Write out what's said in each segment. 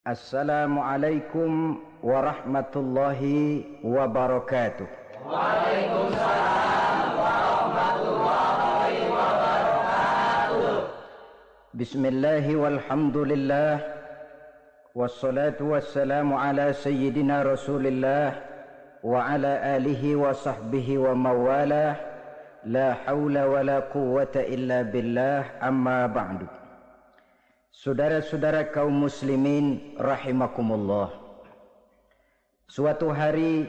Assalamualaikum warahmatullahi wabarakatuh. Waalaikumsalam warahmatullahi wabarakatuh. Bismillahi walhamdulillah, wassalatu wassalamu ala sayyidina rasulillah wa ala alihi wa sahbihi wa mawalah. La hawla wa la quwwata illa billah, amma ba'du. Saudara-saudara kaum muslimin rahimakumullah, suatu hari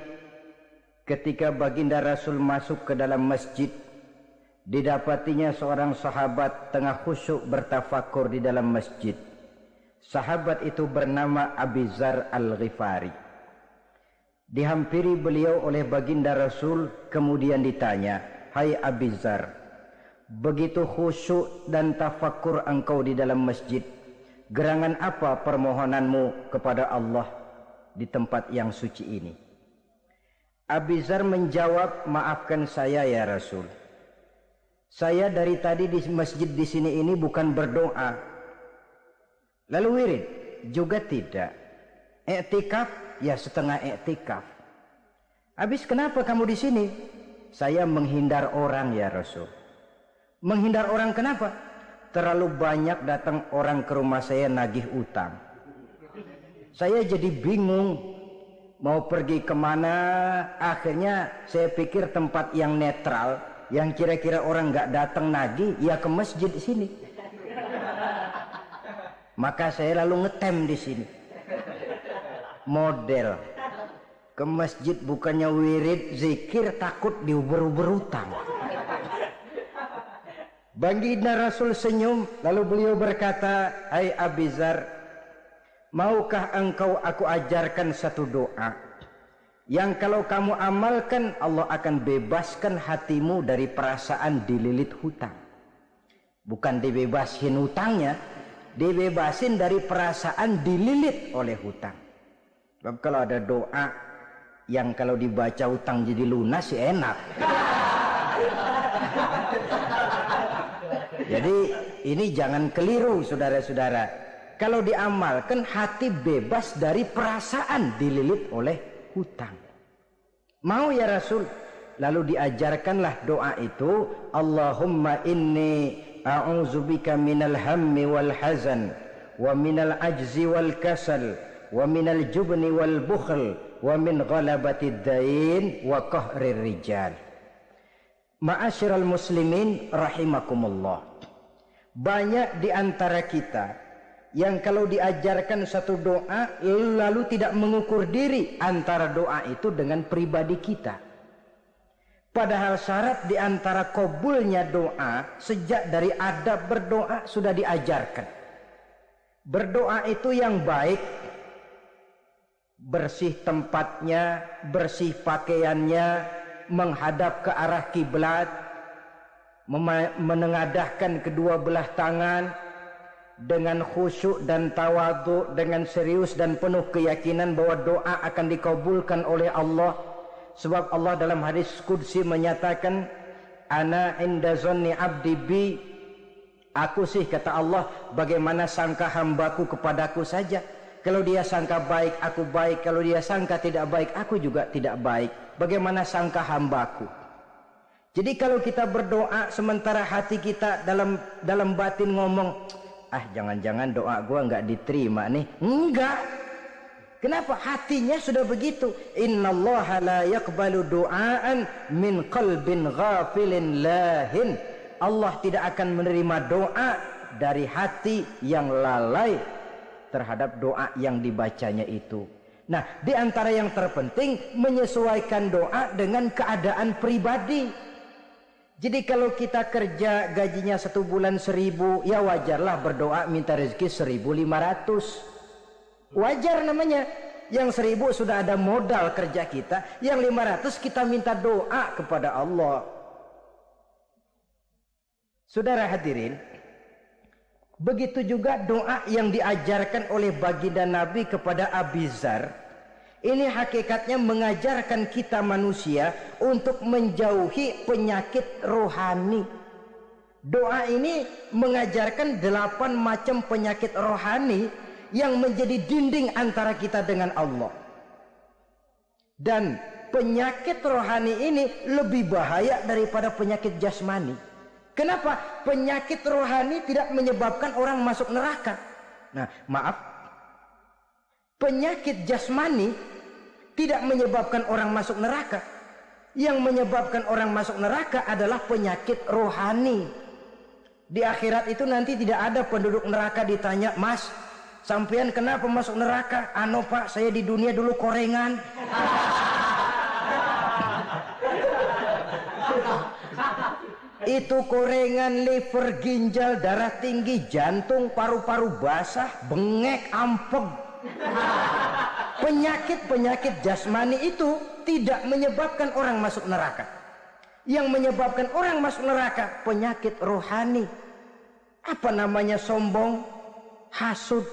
ketika baginda Rasul masuk ke dalam masjid, didapatinya seorang sahabat tengah khusyuk bertafakur di dalam masjid. Sahabat itu bernama Abi Dzar Al-Ghifari. Dihampiri beliau oleh baginda Rasul, kemudian ditanya, "Hai Abi Dzar, begitu khusyuk dan tafakur engkau di dalam masjid, gerangan apa permohonanmu kepada Allah di tempat yang suci ini?" Abi Dzar menjawab, "Maafkan saya ya Rasul. Saya dari tadi di masjid di sini ini bukan berdoa, lalu wirid juga tidak, i'tikaf ya setengah i'tikaf. Habis kenapa kamu di sini?" "Saya menghindar orang ya Rasul." "Menghindar orang kenapa?" "Terlalu banyak datang orang ke rumah saya nagih utang. Saya jadi bingung mau pergi kemana. Akhirnya saya pikir tempat yang netral, yang kira-kira orang nggak datang nagih, ya ke masjid di sini. Maka saya lalu ngetem di sini. Model ke masjid bukannya wirid zikir, takut diuber-uber utang." Baginda Rasul senyum, lalu beliau berkata, "Hai Abi Dzar, maukah engkau aku ajarkan satu doa yang kalau kamu amalkan Allah akan bebaskan hatimu dari perasaan dililit hutang." Bukan dibebasin hutangnya, dibebasin dari perasaan dililit oleh hutang. Sebab kalau ada doa yang kalau dibaca hutang jadi lunas sih enak. Jadi ini jangan keliru saudara-saudara. Kalau diamalkan hati bebas dari perasaan dililit oleh hutang. Mau ya Rasul? Lalu diajarkanlah doa itu, Allahumma inni a'udzubika minal hammi wal hazan wa minal ajzi wal kasal wa minal jubni wal bukhl wa min ghalabatid dain wa qahrir rijal. Ma'asyiral muslimin rahimakumullah. Banyak di antara kita yang kalau diajarkan satu doa lalu tidak mengukur diri antara doa itu dengan pribadi kita. Padahal syarat di antara kabulnya doa sejak dari adab berdoa sudah diajarkan. Berdoa itu yang baik, bersih tempatnya, bersih pakaiannya, menghadap ke arah kiblat, menengadahkan kedua belah tangan dengan khusyuk dan tawadhu, dengan serius dan penuh keyakinan bahwa doa akan dikabulkan oleh Allah. Sebab Allah dalam hadis qudsi menyatakan, "Ana inda zanni abdi bi." Aku sih, kata Allah, bagaimana sangka hambaku kepadaku saja. Kalau dia sangka baik, aku baik. Kalau dia sangka tidak baik, aku juga tidak baik. Bagaimana sangka hambaku? Jadi kalau kita berdoa sementara hati kita dalam batin ngomong, jangan-jangan doa gua nggak diterima nih. Enggak. Kenapa? Hatinya sudah begitu. Innallaha la yaqbalu du'aan min qalbin ghafilin lahin. Allah tidak akan menerima doa dari hati yang lalai terhadap doa yang dibacanya itu. Nah, di antara yang terpenting menyesuaikan doa dengan keadaan pribadi. Jadi kalau kita kerja gajinya 1 bulan 1.000, ya wajarlah berdoa minta rezeki 1.500. Wajar namanya. Yang 1.000 sudah ada modal kerja kita, yang 500 kita minta doa kepada Allah. Saudara hadirin, begitu juga doa yang diajarkan oleh baginda Nabi kepada Abi Dzar. Ini hakikatnya mengajarkan kita manusia untuk menjauhi penyakit rohani. Doa ini mengajarkan 8 macam penyakit rohani yang menjadi dinding antara kita dengan Allah. Dan penyakit rohani ini lebih bahaya daripada penyakit jasmani. Kenapa? Penyakit rohani tidak menyebabkan orang masuk neraka. Nah, maaf. Penyakit jasmani tidak menyebabkan orang masuk neraka. Yang menyebabkan orang masuk neraka adalah penyakit rohani. Di akhirat itu nanti tidak ada penduduk neraka ditanya, "Mas, sampean kenapa masuk neraka?" "Ano Pak, saya di dunia dulu korengan." Itu korengan, liver, ginjal, darah tinggi, jantung, paru-paru basah, bengek, ampeg. Penyakit-penyakit jasmani itu tidak menyebabkan orang masuk neraka. Yang menyebabkan orang masuk neraka penyakit rohani. Apa namanya? Sombong, hasud,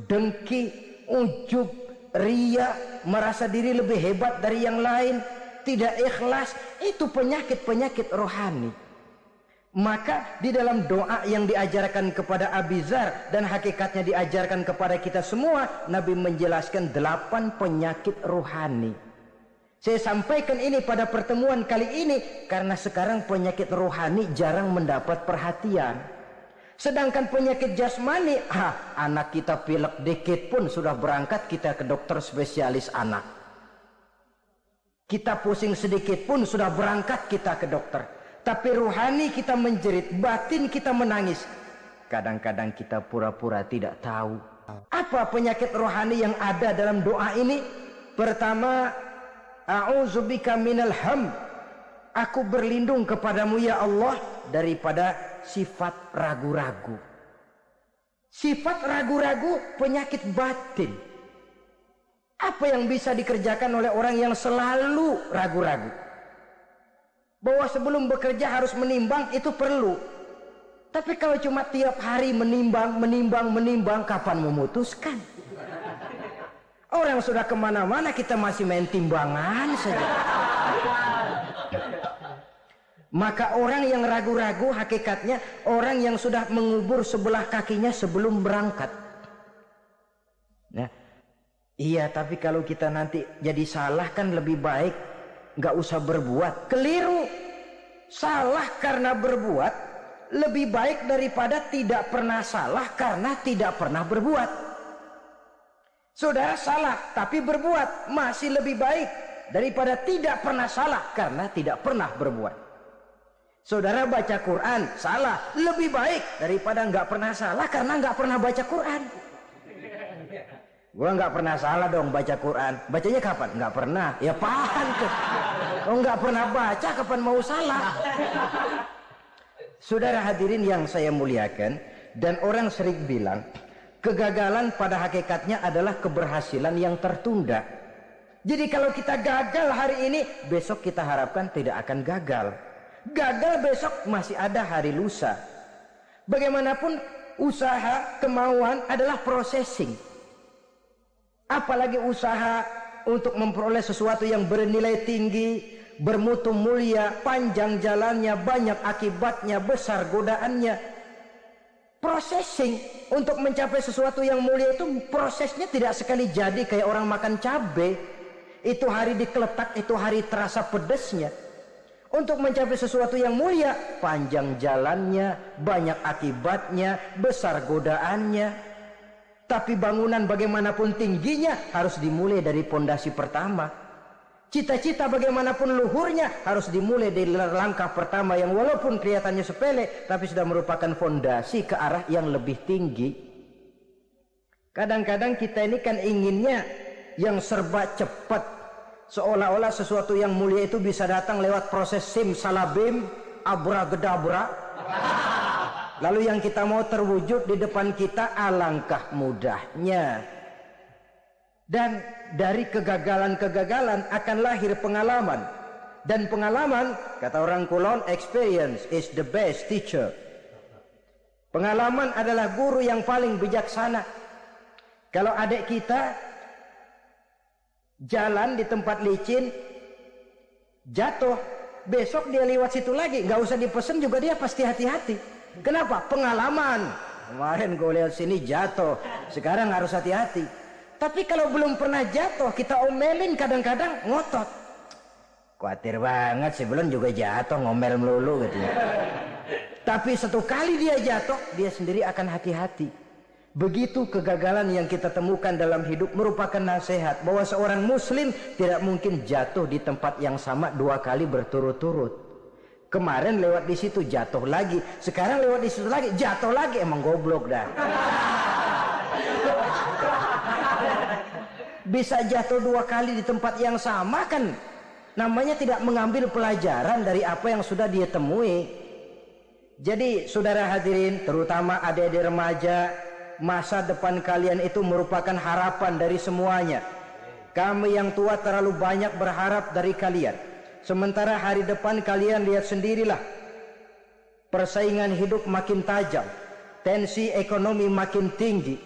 dengki, ujub, ria, merasa diri lebih hebat dari yang lain, tidak ikhlas. Itu penyakit-penyakit rohani. Maka di dalam doa yang diajarkan kepada Abi Dzar dan hakikatnya diajarkan kepada kita semua, Nabi menjelaskan 8 penyakit rohani. Saya sampaikan ini pada pertemuan kali ini karena sekarang penyakit rohani jarang mendapat perhatian. Sedangkan penyakit jasmani, anak kita pilek dikit pun sudah berangkat kita ke dokter spesialis anak. Kita pusing sedikit pun sudah berangkat kita ke dokter. Tapi rohani kita menjerit, batin kita menangis. Kadang-kadang kita pura-pura tidak tahu. Apa penyakit rohani yang ada dalam doa ini? Pertama, a'udzubika minal ham. Aku berlindung kepadamu ya Allah daripada sifat ragu-ragu. Sifat ragu-ragu penyakit batin. Apa yang bisa dikerjakan oleh orang yang selalu ragu-ragu? Bahwa sebelum bekerja harus menimbang, itu perlu. Tapi kalau cuma tiap hari menimbang, kapan memutuskan? Orang sudah kemana-mana, kita masih main timbangan saja. Maka orang yang ragu-ragu hakikatnya orang yang sudah mengubur sebelah kakinya sebelum berangkat. Nah, iya, tapi kalau kita nanti jadi salah kan lebih baik nggak usah berbuat. Keliru. Salah karena berbuat lebih baik daripada tidak pernah salah karena tidak pernah berbuat. Saudara salah tapi berbuat masih lebih baik daripada tidak pernah salah karena tidak pernah berbuat. Saudara baca Quran salah lebih baik daripada nggak pernah salah karena nggak pernah baca Quran. Gua nggak pernah salah dong baca Quran. Bacanya kapan? Nggak pernah. Ya paham tuh. Oh, nggak pernah baca, kapan mau salah? Saudara hadirin yang saya muliakan, dan orang sering bilang kegagalan pada hakikatnya adalah keberhasilan yang tertunda. Jadi kalau kita gagal hari ini, besok kita harapkan tidak akan gagal. Gagal besok masih ada hari lusa. Bagaimanapun usaha, kemauan adalah processing. Apalagi usaha untuk memperoleh sesuatu yang bernilai tinggi, bermutu mulia, panjang jalannya, banyak akibatnya, besar godaannya. Processing untuk mencapai sesuatu yang mulia itu prosesnya tidak sekali jadi kayak orang makan cabai. Itu hari dikeletak, itu hari terasa pedesnya. Untuk mencapai sesuatu yang mulia, panjang jalannya, banyak akibatnya, besar godaannya. Tapi bangunan bagaimanapun tingginya harus dimulai dari pondasi pertama. Cita-cita bagaimanapun luhurnya harus dimulai dari langkah pertama yang walaupun kelihatannya sepele tapi sudah merupakan fondasi ke arah yang lebih tinggi. Kadang-kadang kita ini kan inginnya yang serba cepat, seolah-olah sesuatu yang mulia itu bisa datang lewat proses simsalabim, abragedabra. Lalu yang kita mau terwujud di depan kita, alangkah mudahnya. Dan dari kegagalan-kegagalan akan lahir pengalaman. Dan pengalaman, kata orang Kulon, experience is the best teacher. Pengalaman adalah guru yang paling bijaksana. Kalau adik kita jalan di tempat licin, jatuh, besok dia lewat situ lagi, nggak usah dipesen juga dia pasti hati-hati. Kenapa? Pengalaman. kemarin gue lihat sini jatuh, sekarang harus hati-hati. Tapi kalau belum pernah jatuh, kita omelin kadang-kadang ngotot. Khawatir banget sebelum juga jatuh, ngomel melulu gitu ya. Tapi satu kali dia jatuh, dia sendiri akan hati-hati. Begitu kegagalan yang kita temukan dalam hidup merupakan nasihat bahwa seorang muslim tidak mungkin jatuh di tempat yang sama 2 kali berturut-turut. Kemarin lewat di situ jatuh lagi, sekarang lewat di situ lagi jatuh lagi, emang goblok dah. Bisa jatuh 2 kali di tempat yang sama kan namanya tidak mengambil pelajaran dari apa yang sudah dia temui. Jadi saudara hadirin, terutama adik-adik remaja, masa depan kalian itu merupakan harapan dari semuanya. Kami yang tua terlalu banyak berharap dari kalian. Sementara hari depan kalian lihat sendirilah. Persaingan hidup makin tajam, tensi ekonomi makin tinggi,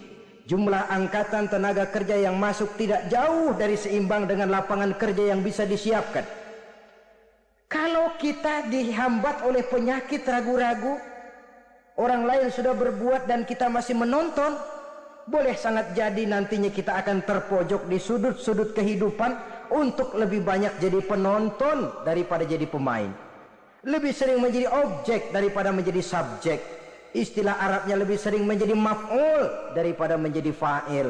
jumlah angkatan tenaga kerja yang masuk tidak jauh dari seimbang dengan lapangan kerja yang bisa disiapkan. Kalau kita dihambat oleh penyakit ragu-ragu, orang lain sudah berbuat dan kita masih menonton, boleh sangat jadi nantinya kita akan terpojok di sudut-sudut kehidupan untuk lebih banyak jadi penonton daripada jadi pemain. Lebih sering menjadi objek daripada menjadi subjek. Istilah Arabnya lebih sering menjadi maf'ul daripada menjadi fa'il.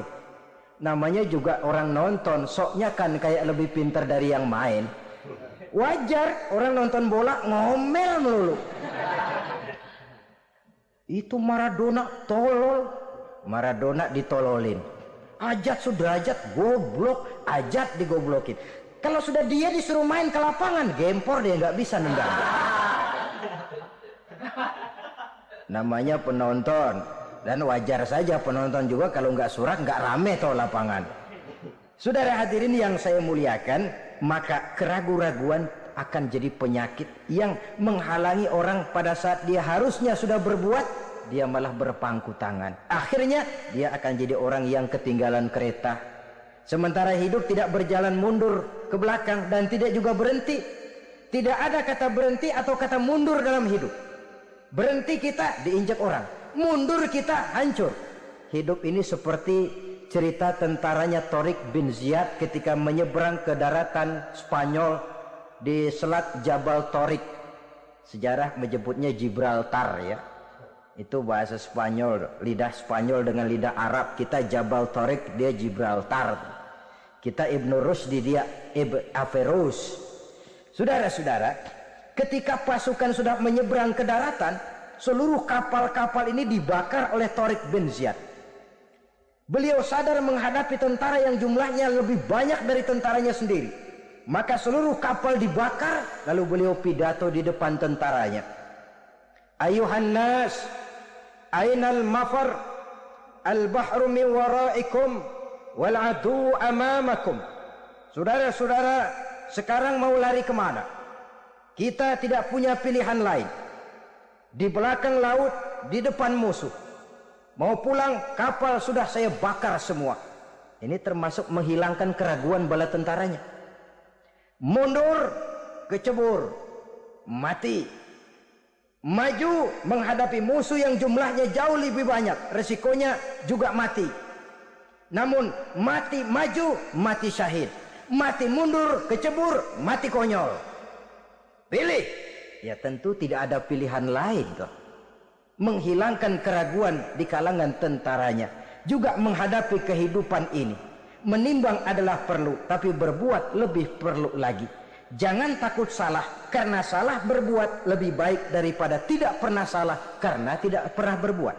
Namanya juga orang nonton, soknya kan kayak lebih pintar dari yang main. Wajar orang nonton bola ngomel melulu. Itu Maradona tolol, Maradona ditololin. Ajat Sudrajat goblok, Ajat digoblokin. Kalau sudah dia disuruh main ke lapangan, gempor dia nggak bisa nendang. Namanya penonton, dan wajar saja penonton juga kalau nggak surat nggak rame toh lapangan. Saudara hadirin yang saya muliakan, maka keraguan-raguan akan jadi penyakit yang menghalangi orang pada saat dia harusnya sudah berbuat, dia malah berpangku tangan. Akhirnya dia akan jadi orang yang ketinggalan kereta. Sementara hidup tidak berjalan mundur ke belakang dan tidak juga berhenti. Tidak ada kata berhenti atau kata mundur dalam hidup. Berhenti kita diinjak orang, mundur kita hancur. Hidup ini seperti cerita tentaranya Tariq bin Ziyad ketika menyeberang ke daratan Spanyol di selat Jabal Tariq. Sejarah menyebutnya Gibraltar ya. Itu bahasa Spanyol, lidah Spanyol dengan lidah Arab. Kita Jabal Tariq, dia Gibraltar. Kita Ibnu Rusdi, dia Ibn Averus. Saudara-saudara, ketika pasukan sudah menyeberang ke daratan, seluruh kapal-kapal ini dibakar oleh Tariq bin Ziyad. Beliau sadar menghadapi tentara yang jumlahnya lebih banyak dari tentaranya sendiri. Maka seluruh kapal dibakar, lalu beliau pidato di depan tentaranya. Ayuhan nas, ainal mafar, al-bahru min waraikum, wal adu amamakum. Saudara-saudara, sekarang mau lari kemana? Kita tidak punya pilihan lain. Di belakang laut, di depan musuh. Mau pulang, kapal sudah saya bakar semua. Ini termasuk menghilangkan keraguan bala tentaranya. Mundur, kecebur, mati. Maju menghadapi musuh yang jumlahnya jauh lebih banyak, resikonya juga mati. Namun mati maju, mati syahid. Mati mundur, kecebur, mati konyol. Pilih. Ya tentu tidak ada pilihan lain toh. Menghilangkan keraguan di kalangan tentaranya, juga menghadapi kehidupan ini. Menimbang adalah perlu, tapi berbuat lebih perlu lagi. Jangan takut salah, karena salah berbuat lebih baik daripada tidak pernah salah karena tidak pernah berbuat.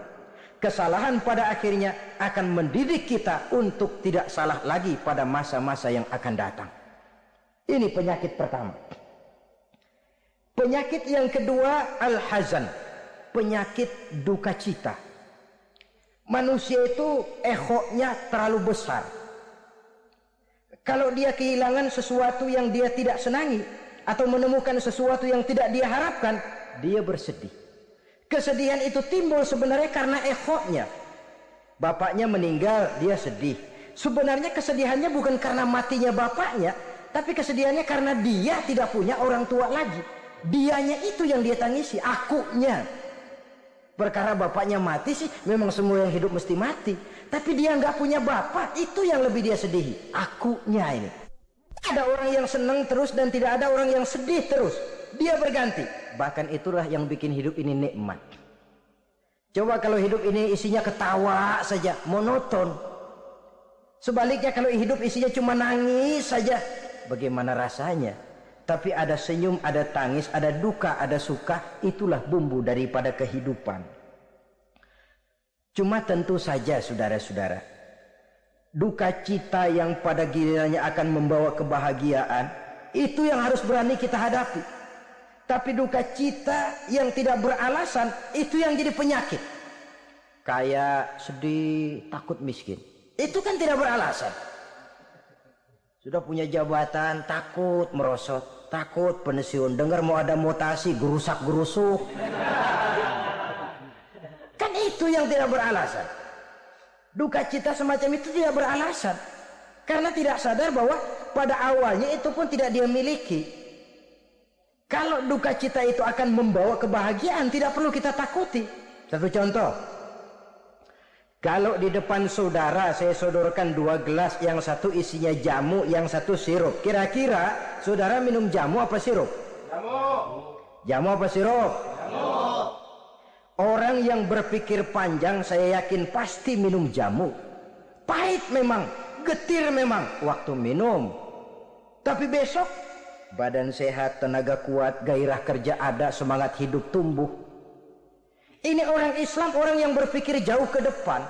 Kesalahan pada akhirnya akan mendidik kita untuk tidak salah lagi pada masa-masa yang akan datang. Ini penyakit pertama. Penyakit yang kedua, al-hazan. Penyakit duka cita. Manusia itu egonya terlalu besar. Kalau dia kehilangan sesuatu yang dia tidak senangi atau menemukan sesuatu yang tidak dia harapkan, dia bersedih. Kesedihan itu timbul sebenarnya karena egonya. Bapaknya meninggal, dia sedih. Sebenarnya kesedihannya bukan karena matinya bapaknya, tapi kesedihannya karena dia tidak punya orang tua lagi. Dianya itu yang dia tangisi, akunya. Perkara bapaknya mati sih, memang semua yang hidup mesti mati. Tapi dia nggak punya bapak, itu yang lebih dia sedihi. Akunya ini. Ada orang yang senang terus dan tidak ada orang yang sedih terus. Dia berganti. Bahkan itulah yang bikin hidup ini nikmat. Coba kalau hidup ini isinya ketawa saja, monoton. Sebaliknya kalau hidup isinya cuma nangis saja, bagaimana rasanya? Tapi ada senyum, ada tangis, ada duka, ada suka. Itulah bumbu daripada kehidupan. Cuma tentu saja saudara-saudara, duka cita yang pada gilirannya akan membawa kebahagiaan, itu yang harus berani kita hadapi. Tapi duka cita yang tidak beralasan, itu yang jadi penyakit. Kayak sedih, takut miskin. Itu kan tidak beralasan. Sudah punya jabatan, takut merosot. Takut pensiun, dengar mau ada mutasi, gerusak-gerusuk. Kan itu yang tidak beralasan. Duka cita semacam itu tidak beralasan. Karena tidak sadar bahwa pada awalnya itu pun tidak dia miliki. Kalau duka cita itu akan membawa kebahagiaan, tidak perlu kita takuti. Satu contoh. Kalau di depan saudara saya sodorkan 2 gelas, yang satu isinya jamu, yang satu sirup. Kira-kira saudara minum jamu apa sirup? Jamu. Jamu apa sirup? Jamu. Orang yang berpikir panjang saya yakin pasti minum jamu. Pahit memang, getir memang waktu minum. Tapi besok badan sehat, tenaga kuat, gairah kerja ada, semangat hidup tumbuh. Ini orang Islam, orang yang berpikir jauh ke depan.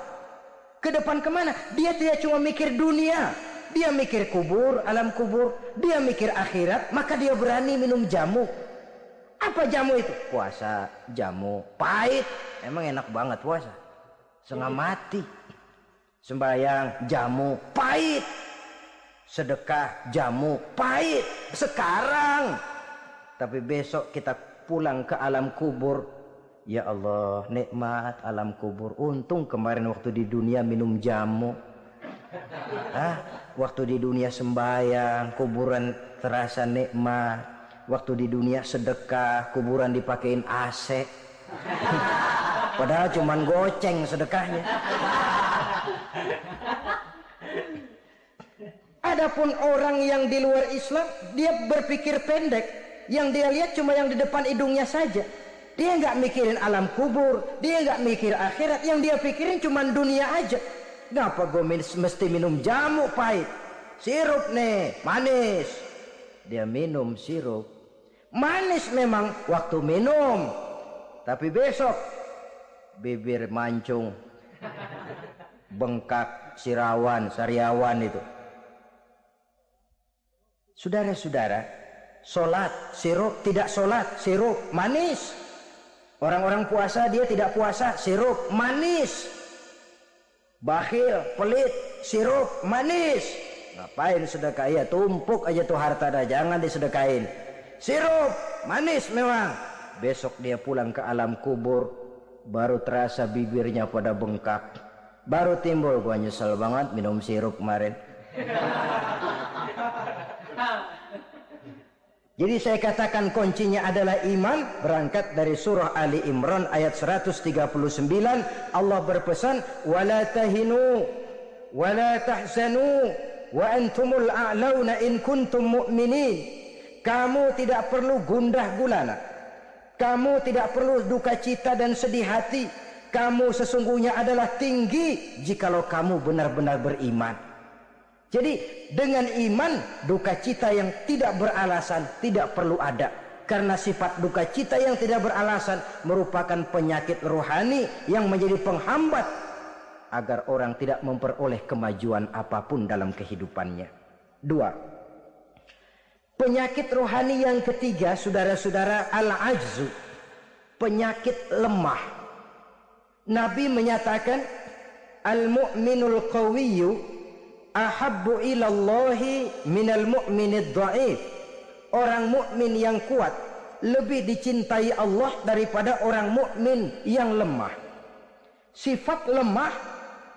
Ke depan kemana? Dia tidak cuma mikir dunia. Dia mikir kubur, alam kubur. Dia mikir akhirat, maka dia berani minum jamu. Apa jamu itu? Puasa, jamu. Pahit. Emang enak banget puasa. Setengah mati. Sembahyang, jamu. Pahit. Sedekah, jamu. Pahit. Sekarang. Tapi besok kita pulang ke alam kubur. Ya Allah, nikmat alam kubur. Untung kemarin waktu di dunia minum jamu. Waktu di dunia sembahyang, kuburan terasa nikmat. Waktu di dunia sedekah, kuburan dipakein AC. Padahal cuman goceng sedekahnya. Adapun orang yang di luar Islam, dia berpikir pendek. Yang dia lihat cuma yang di depan hidungnya saja. Dia nggak mikirin alam kubur, dia nggak mikir akhirat, yang dia pikirin cuma dunia aja. Kenapa gue mesti minum jamu pahit? Sirup nih, manis. Dia minum sirup. Manis memang waktu minum. Tapi besok, bibir mancung, bengkak, sariawan itu. Saudara-saudara, solat, sirup, tidak solat, sirup, manis. Orang-orang puasa dia tidak puasa, sirup manis. Bakhil, pelit, sirup manis. Ngapain sedekah? Ya tumpuk aja tuh harta dah, jangan disedekahin. Sirup manis memang. Besok dia pulang ke alam kubur, baru terasa bibirnya pada bengkak. Baru timbul, gua nyesel banget minum sirup kemarin. Jadi saya katakan kuncinya adalah iman. Berangkat dari surah Ali Imran ayat 139, Allah berpesan, wala tahinu wala tahzanu wa antumul a'launa in kuntum mu'minin. Kamu tidak perlu gundah gulana, kamu tidak perlu duka cita dan sedih hati. Kamu sesungguhnya adalah tinggi jikalau kamu benar-benar beriman. Jadi dengan iman, duka cita yang tidak beralasan tidak perlu ada. Karena sifat duka cita yang tidak beralasan merupakan penyakit rohani yang menjadi penghambat agar orang tidak memperoleh kemajuan apapun dalam kehidupannya. 2. Penyakit rohani yang ketiga, saudara-saudara, al-ajzu, penyakit lemah. Nabi menyatakan, al-mu'minul qawiyyu ahabbu ilallahi minal mu'minid dha'if. Orang mukmin yang kuat lebih dicintai Allah daripada orang mukmin yang lemah. Sifat lemah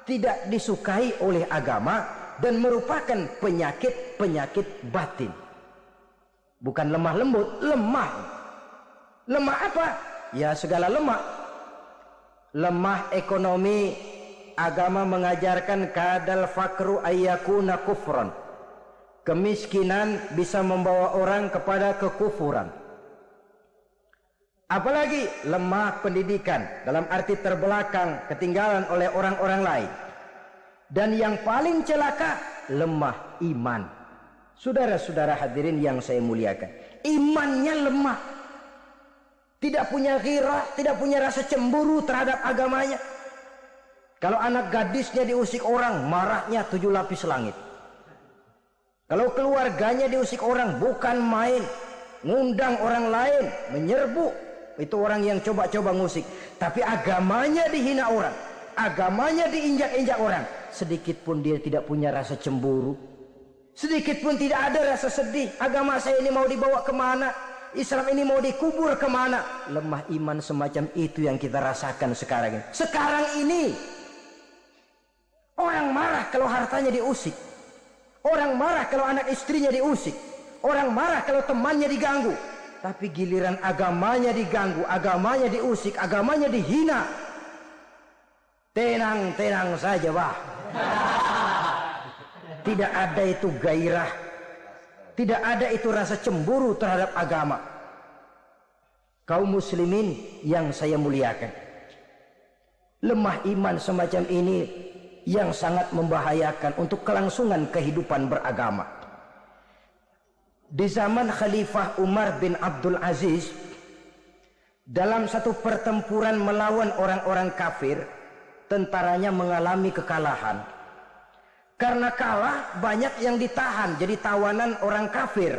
tidak disukai oleh agama dan merupakan penyakit batin. Bukan lemah lembut, lemah. Lemah apa? Ya segala lemah. lemah ekonomi, agama mengajarkan kadal fakru ayyakuna kufran. Kemiskinan bisa membawa orang kepada kekufuran. Apalagi lemah pendidikan, dalam arti terbelakang, ketinggalan oleh orang-orang lain. Dan yang paling celaka, lemah iman. Saudara-saudara hadirin yang saya muliakan, imannya lemah. Tidak punya ghirah, tidak punya rasa cemburu terhadap agamanya. Kalau anak gadisnya diusik orang, marahnya 7 lapis langit. Kalau keluarganya diusik orang, bukan main, ngundang orang lain, menyerbu. Itu orang yang coba-coba ngusik. Tapi agamanya dihina orang, agamanya diinjak-injak orang. Sedikit pun dia tidak punya rasa cemburu, sedikit pun tidak ada rasa sedih. Agama saya ini mau dibawa kemana? Islam ini mau dikubur kemana? Lemah iman semacam itu yang kita rasakan sekarang ini. Sekarang ini orang marah kalau hartanya diusik, orang marah kalau anak istrinya diusik, orang marah kalau temannya diganggu. Tapi giliran agamanya diganggu, agamanya diusik, agamanya dihina, tenang-tenang saja, bah. Tidak ada itu gairah, tidak ada itu rasa cemburu terhadap agama. Kaum muslimin yang saya muliakan, lemah iman semacam ini yang sangat membahayakan untuk kelangsungan kehidupan beragama. Di zaman Khalifah Umar bin Abdul Aziz, dalam satu pertempuran melawan orang-orang kafir, tentaranya mengalami kekalahan. Karena kalah, banyak yang ditahan jadi tawanan orang kafir,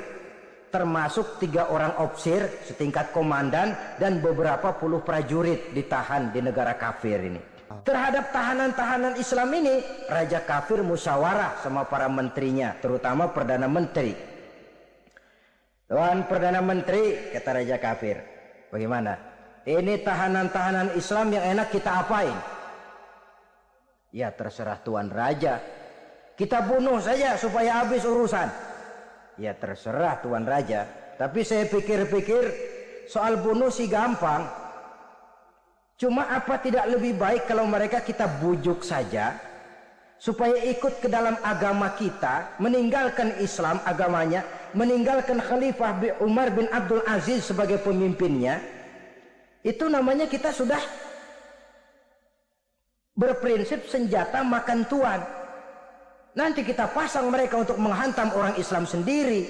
termasuk 3 orang ofisir setingkat komandan dan beberapa puluh prajurit ditahan di negara kafir ini. Terhadap tahanan-tahanan Islam ini, raja kafir musyawarah sama para menterinya, terutama Perdana Menteri. Tuan Perdana Menteri, kata raja kafir, bagaimana? Ini tahanan-tahanan Islam yang enak kita apain? Ya terserah Tuan Raja, kita bunuh saja supaya habis urusan. Ya terserah Tuan Raja, tapi saya pikir-pikir soal bunuh sih gampang. Cuma apa tidak lebih baik kalau mereka kita bujuk saja supaya ikut ke dalam agama kita, meninggalkan Islam agamanya, meninggalkan Khalifah Umar bin Abdul Aziz sebagai pemimpinnya. Itu namanya kita sudah berprinsip senjata makan tuan. Nanti kita pasang mereka untuk menghantam orang Islam sendiri.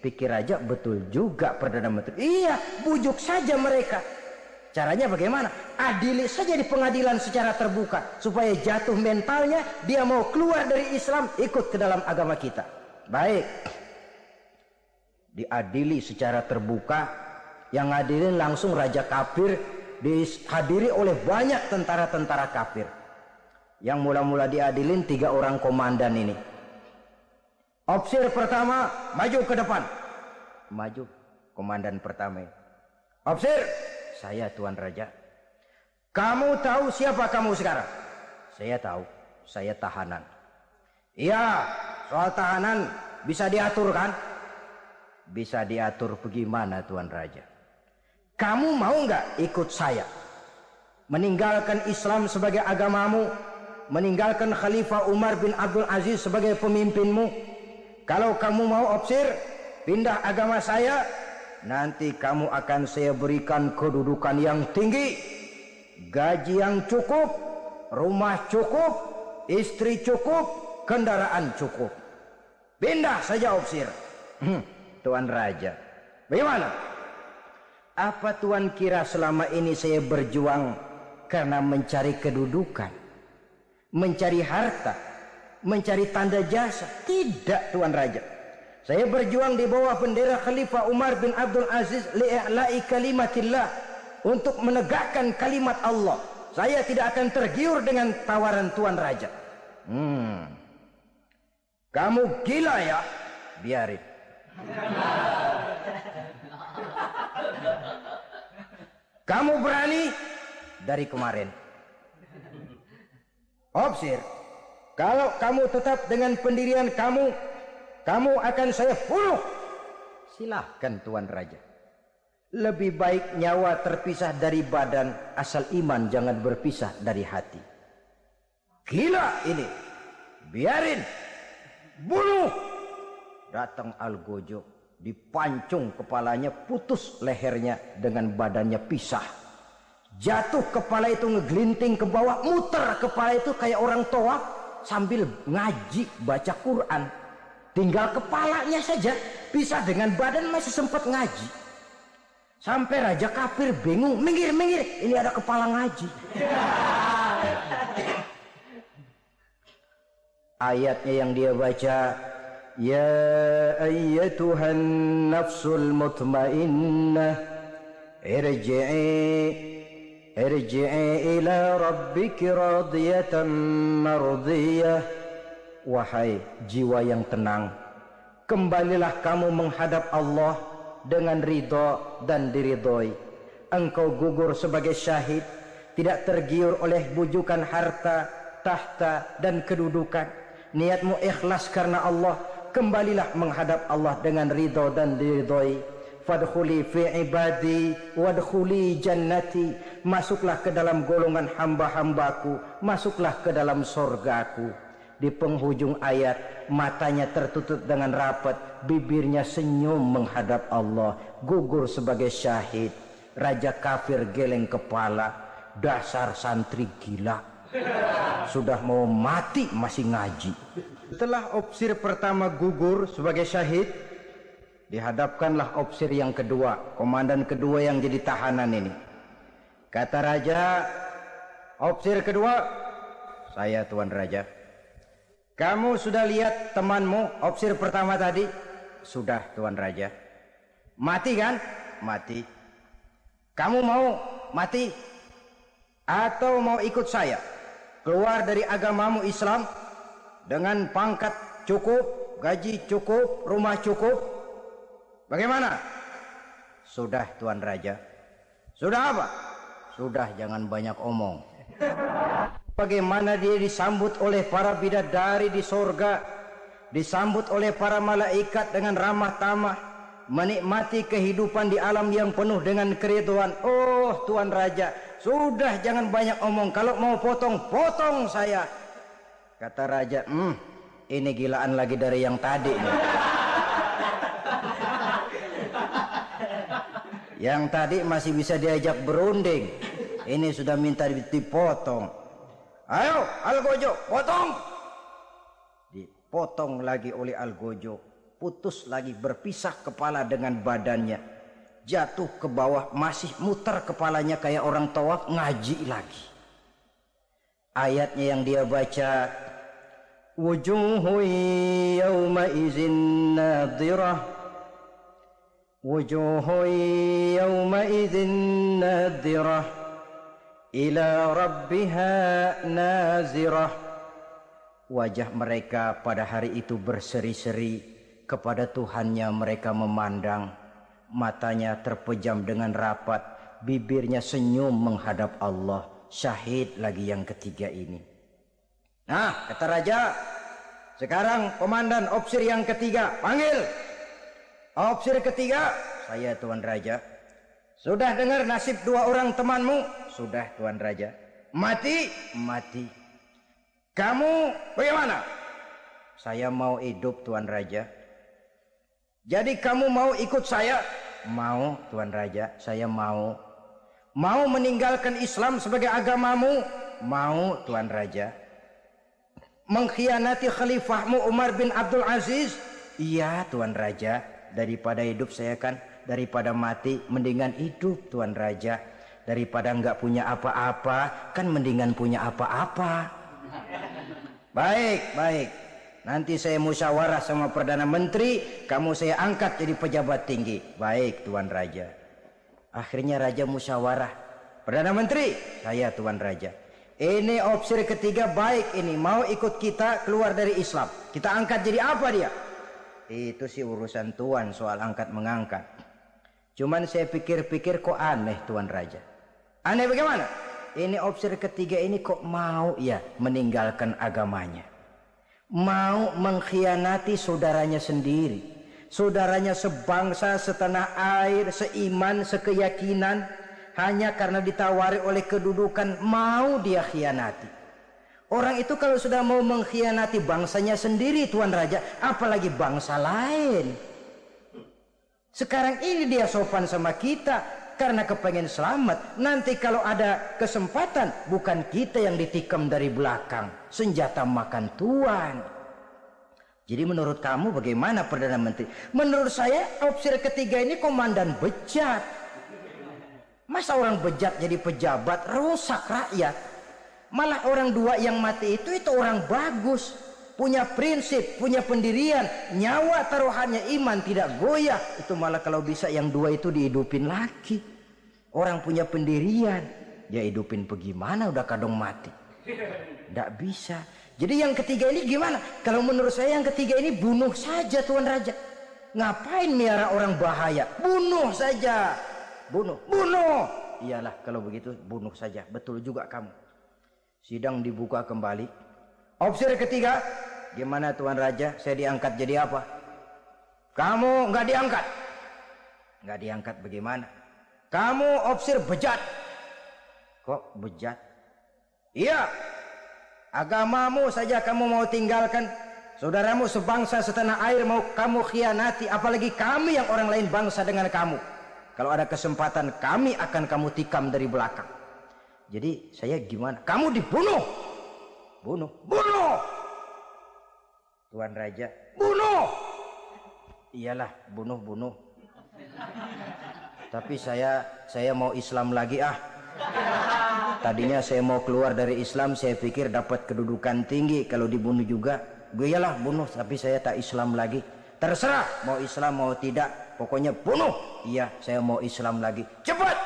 Pikir aja, betul juga Perdana Menteri. Iya, bujuk saja mereka. Caranya bagaimana? Adili saja di pengadilan secara terbuka supaya jatuh mentalnya, dia mau keluar dari Islam, ikut ke dalam agama kita. Baik, diadili secara terbuka. Yang hadirin langsung raja kafir, dihadiri oleh banyak tentara-tentara kafir. Yang mula-mula diadilin 3 orang komandan ini. Ofisir pertama maju ke depan. Maju komandan pertama. Ofisir, saya Tuan Raja. Kamu tahu siapa kamu sekarang? Saya tahu, saya tahanan. Iya, soal tahanan bisa diatur kan? Bisa diatur bagaimana Tuan Raja? Kamu mau nggak ikut saya? Meninggalkan Islam sebagai agamamu, meninggalkan Khalifah Umar bin Abdul Aziz sebagai pemimpinmu. Kalau kamu mau ofisir, pindah agama saya, nanti kamu akan saya berikan kedudukan yang tinggi, gaji yang cukup, rumah cukup, istri cukup, kendaraan cukup. Pindah saja ofisir. Tuan Raja, bagaimana? Apa Tuan kira selama ini saya berjuang karena mencari kedudukan, mencari harta, mencari tanda jasa? Tidak Tuan Raja. Saya berjuang di bawah bendera Khalifah Umar bin Abdul Aziz li'i'la'i kalimatillah, untuk menegakkan kalimat Allah. Saya tidak akan tergiur dengan tawaran Tuan Raja. Kamu gila ya? Biarin. Kamu berani? Dari kemarin. Ofisir, kalau kamu tetap dengan pendirian kamu akan saya bunuh. Silahkan Tuan Raja. Lebih baik nyawa terpisah dari badan, asal iman jangan berpisah dari hati. Gila ini, biarin, bunuh. Datang Algojo, dipancung kepalanya, putus lehernya dengan badannya pisah. Jatuh kepala itu ngegelinting ke bawah, muter kepala itu kayak orang tawaf sambil ngaji baca Quran. Tinggal kepalanya saja pisah dengan badan, masih sempat ngaji. Sampai raja kafir bingung, minggir, ini ada kepala ngaji. Ayatnya yang dia baca, ya ayyatuhan nafsul mutmainnah irji'i ila rabbiki radiyatan mardiyah. Wahai jiwa yang tenang, kembalilah kamu menghadap Allah dengan ridho dan diridhoi. Engkau gugur sebagai syahid, tidak tergiur oleh bujukan harta, tahta dan kedudukan. Niatmu ikhlas karena Allah, kembalilah menghadap Allah dengan ridho dan diridhoi. Fadkhuli fi ibadi wadkhuli jannati. Masuklah ke dalam golongan hamba-hambaku, masuklah ke dalam surgaku. Di penghujung ayat, matanya tertutup dengan rapat, bibirnya senyum menghadap Allah, gugur sebagai syahid. Raja kafir geleng kepala, dasar santri gila, sudah mau mati masih ngaji. Setelah opsir pertama gugur sebagai syahid, dihadapkanlah opsir yang kedua, komandan kedua yang jadi tahanan ini. Kata raja, opsir kedua, saya Tuan Raja. Kamu sudah lihat temanmu opsir pertama tadi? Sudah Tuan Raja. Mati kan? Mati. Kamu mau mati? Atau mau ikut saya? Keluar dari agamamu Islam dengan pangkat cukup, gaji cukup, rumah cukup? Bagaimana? Sudah Tuan Raja. Sudah apa? Sudah, jangan banyak omong. Bagaimana dia disambut oleh para bidadari di sorga, disambut oleh para malaikat dengan ramah tamah, menikmati kehidupan di alam yang penuh dengan keridhaan. Oh Tuan Raja, sudah jangan banyak omong, kalau mau potong saya. Kata raja, ini gilaan lagi dari yang tadi nih. Yang tadi masih bisa diajak berunding, ini sudah minta dipotong. Ayo Algojo, potong. Dipotong lagi oleh Algojo, putus lagi, berpisah kepala dengan badannya, jatuh ke bawah, masih muter kepalanya kayak orang tawaf, ngaji lagi. Ayatnya yang dia baca, wujuhu yawma izin nadirah, wujuhu yawma izin nadirah, ila rabbiha nazirah. Wajah mereka pada hari itu berseri-seri, kepada Tuhannya mereka memandang, matanya terpejam dengan rapat, bibirnya senyum menghadap Allah. Syahid lagi yang ketiga ini. Nah, kata raja, sekarang komandan opsir yang ketiga, panggil. Opsir ketiga, saya Tuan Raja. Sudah dengar nasib dua orang temanmu? Sudah Tuan Raja. Mati? Mati. Kamu bagaimana? Saya mau hidup Tuan Raja. Jadi kamu mau ikut saya? Mau Tuan Raja, saya mau. Mau meninggalkan Islam sebagai agamamu? Mau Tuan Raja. Mengkhianati khalifahmu Umar bin Abdul Aziz? Iya Tuan Raja. Daripada hidup saya kan, daripada mati mendingan hidup Tuan Raja. Daripada enggak punya apa-apa kan mendingan punya apa-apa. Baik, baik. Nanti saya musyawarah sama Perdana Menteri, kamu saya angkat jadi pejabat tinggi. Baik Tuan Raja. Akhirnya Raja musyawarah. Perdana Menteri, saya Tuan Raja. Ini opsir ketiga baik ini, mau ikut kita keluar dari Islam. Kita angkat jadi apa dia? Itu sih urusan Tuan soal angkat mengangkat. Cuman saya pikir-pikir kok aneh Tuan Raja. Aneh bagaimana? Ini opsir ketiga ini kok mau ya meninggalkan agamanya. Mau mengkhianati saudaranya sendiri. saudaranya sebangsa, setanah air, seiman, sekeyakinan, hanya karena ditawari oleh kedudukan mau dia khianati. Orang itu kalau sudah mau mengkhianati bangsanya sendiri, Tuan Raja, apalagi bangsa lain. Sekarang ini dia sopan sama kita karena kepengen selamat. Nanti kalau ada kesempatan, bukan kita yang ditikam dari belakang, senjata makan Tuan. Jadi menurut kamu bagaimana Perdana Menteri? Menurut saya opsi ketiga ini komandan bejat. Masa orang bejat jadi pejabat, rusak rakyat. Malah orang dua yang mati itu orang bagus, punya prinsip, punya pendirian, nyawa taruhannya iman tidak goyah. Itu malah kalau bisa yang dua itu dihidupin lagi. Orang punya pendirian, ya hidupin bagaimana udah kadang mati. Tidak bisa. Jadi yang ketiga ini gimana? Kalau menurut saya yang ketiga ini bunuh saja Tuan Raja. Ngapain miara orang bahaya? Bunuh saja. Bunuh. Iyalah kalau begitu bunuh saja. Betul juga kamu. Sidang dibuka kembali. Opsi ketiga, gimana Tuan Raja? Saya diangkat jadi apa? Kamu nggak diangkat. Nggak diangkat bagaimana? Kamu opsi bejat. Kok bejat? Iya. Agamamu saja kamu mau tinggalkan. Saudaramu sebangsa setanah air mau kamu khianati. Apalagi kami yang orang lain bangsa dengan kamu. Kalau ada kesempatan kami akan kamu tikam dari belakang. Jadi saya gimana? Kamu dibunuh. Bunuh. Tuan Raja, bunuh. Iyalah, bunuh. Tapi saya mau Islam lagi ah. Tadinya saya mau keluar dari Islam, saya pikir dapat kedudukan tinggi kalau dibunuh juga. Iyalah bunuh, tapi saya tak Islam lagi. Terserah mau Islam mau tidak, pokoknya bunuh. Iya, saya mau Islam lagi. Cepat.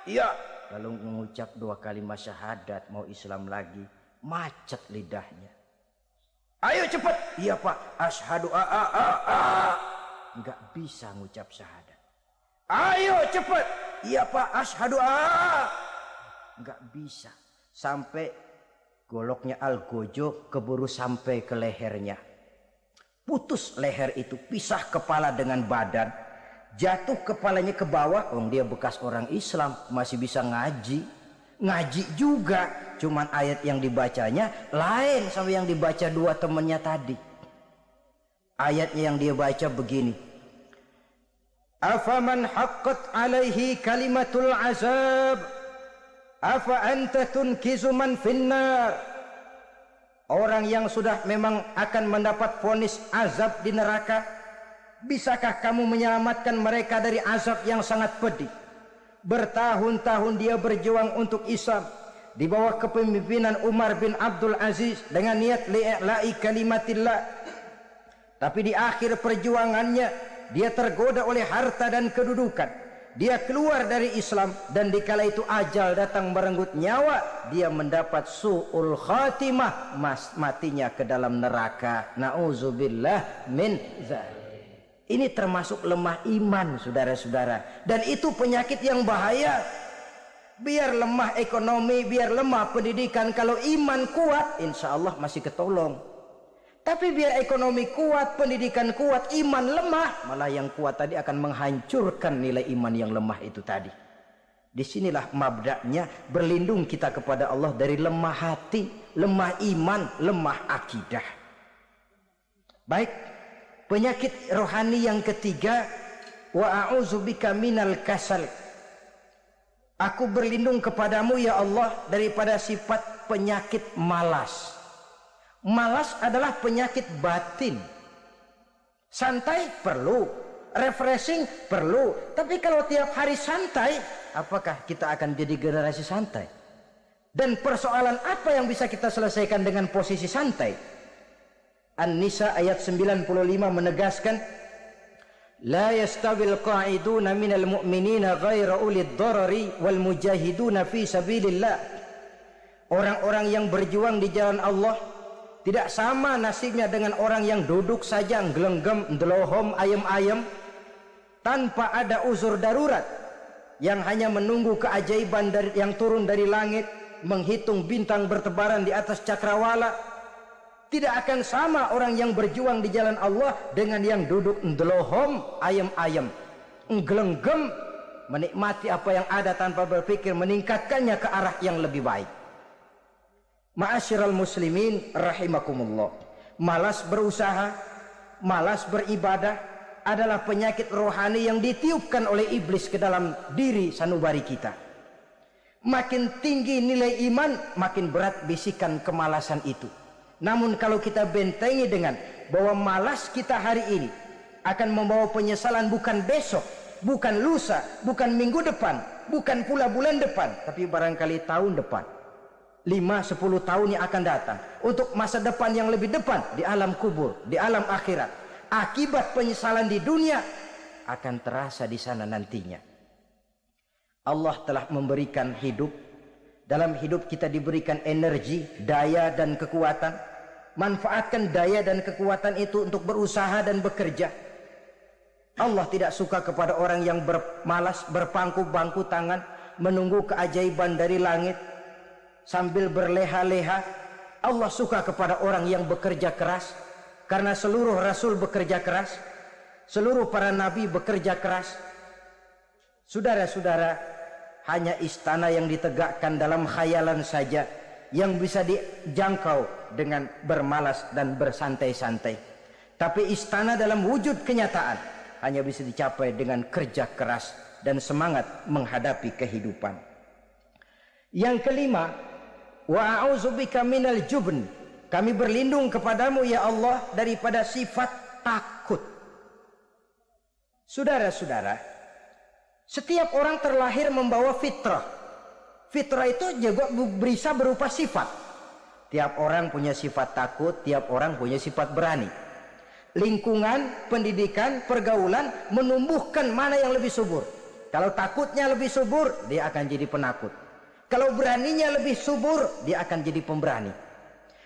Iya. Lalu mengucap 2 kalimat syahadat mau Islam lagi, macet lidahnya. Ayo cepat. Iya Pak, asyhadu Enggak bisa ngucap syahadat. Ayo cepat. Iya Pak, asyhadu Enggak bisa. Sampai goloknya Algojo keburu sampai ke lehernya. Putus leher itu, pisah kepala dengan badan. Jatuh kepalanya ke bawah. Dia bekas orang Islam, masih bisa ngaji. Ngaji juga, cuman ayat yang dibacanya lain sama yang dibaca 2 temannya tadi. Ayatnya yang dia baca begini. Afaman haqqat alaihi kalimatul azab afa anta tunkizu man finnar. Orang yang sudah memang akan mendapat vonis azab di neraka, bisakah kamu menyelamatkan mereka dari azab yang sangat pedih? Bertahun-tahun dia berjuang untuk Islam di bawah kepemimpinan Umar bin Abdul Aziz dengan niat li'la'i kalimatillah. Tapi di akhir perjuangannya dia tergoda oleh harta dan kedudukan. Dia keluar dari Islam dan dikala itu ajal datang merenggut nyawa, dia mendapat su'ul khatimah, matinya ke dalam neraka. Na'udzubillah min dzalik. Ini termasuk lemah iman, saudara-saudara. Dan itu penyakit yang bahaya. Biar lemah ekonomi, biar lemah pendidikan, kalau iman kuat, insya Allah masih ketolong. Tapi biar ekonomi kuat, pendidikan kuat, iman lemah, malah yang kuat tadi akan menghancurkan nilai iman yang lemah itu tadi. Disinilah mabda'nya, berlindung kita kepada Allah dari lemah hati, lemah iman, lemah akidah. Baik. Penyakit rohani yang ketiga, wa a'udzubika minal kasal. Aku berlindung kepadamu ya Allah daripada sifat penyakit malas. Malas adalah penyakit batin. Santai perlu, refreshing perlu, tapi kalau tiap hari santai, apakah kita akan jadi generasi santai? Dan persoalan apa yang bisa kita selesaikan dengan posisi santai? An-Nisa ayat 95 menegaskan, la yastawil qa'iduna minal mu'minina ghaira ulid darari wal mujahiduna fi sabilillah. Orang-orang yang berjuang di jalan Allah tidak sama nasibnya dengan orang yang duduk saja nggelenggem ndelohom ayem-ayem tanpa ada uzur darurat, yang hanya menunggu keajaiban yang turun dari langit, menghitung bintang bertebaran di atas cakrawala, Tidak akan sama orang yang berjuang di jalan Allah dengan yang duduk ndelohom ayam-ayam, nggelenggem, menikmati apa yang ada tanpa berpikir meningkatkannya ke arah yang lebih baik. Ma'asyiral muslimin rahimakumullah. Malas berusaha, malas beribadah adalah penyakit rohani yang ditiupkan oleh iblis ke dalam diri sanubari kita. Makin tinggi nilai iman, makin berat bisikan kemalasan itu. Namun kalau kita bentengi dengan bahwa malas kita hari ini akan membawa penyesalan bukan besok, bukan lusa, bukan minggu depan, bukan pula bulan depan, tapi barangkali tahun depan, 5-10 tahun yang akan datang, untuk masa depan yang lebih depan di alam kubur, di alam akhirat. Akibat penyesalan di dunia akan terasa di sana nantinya. Allah telah memberikan hidup. Dalam hidup kita diberikan energi, daya dan kekuatan. Manfaatkan daya dan kekuatan itu untuk berusaha dan bekerja. Allah tidak suka kepada orang yang bermalas, berpangku bangku tangan, menunggu keajaiban dari langit sambil berleha-leha. Allah suka kepada orang yang bekerja keras, karena seluruh rasul bekerja keras, seluruh para nabi bekerja keras. Saudara-saudara, hanya istana yang ditegakkan dalam khayalan saja yang bisa dijangkau dengan bermalas dan bersantai-santai. Tapi istana dalam wujud kenyataan hanya bisa dicapai dengan kerja keras dan semangat menghadapi kehidupan. Yang kelima, wa a'udzubika minal jubn. Kami berlindung kepadamu ya Allah daripada sifat takut. Saudara-saudara, setiap orang terlahir membawa fitrah. Fitrah itu juga bisa berupa sifat. Tiap orang punya sifat takut, tiap orang punya sifat berani. Lingkungan, pendidikan, pergaulan menumbuhkan mana yang lebih subur. Kalau takutnya lebih subur, dia akan jadi penakut. Kalau beraninya lebih subur, dia akan jadi pemberani.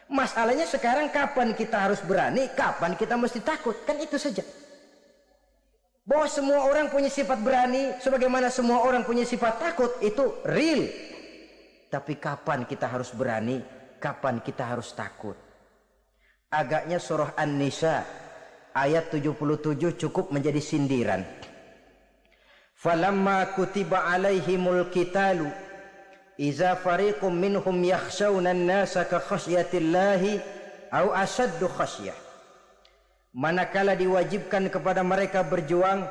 Masalahnya sekarang kapan kita harus berani, kapan kita mesti takut, kan itu saja. Bahwa semua orang punya sifat berani, sebagaimana semua orang punya sifat takut, itu real. Tapi kapan kita harus berani, kapan kita harus takut? Agaknya surah An-Nisa ayat 77 cukup menjadi sindiran. Falamma kutiba alaihimul qitalu iza fariqum minhum yakhshawna an-nasa ka khasyatillahi au ashaddu khasyah. Manakala diwajibkan kepada mereka berjuang,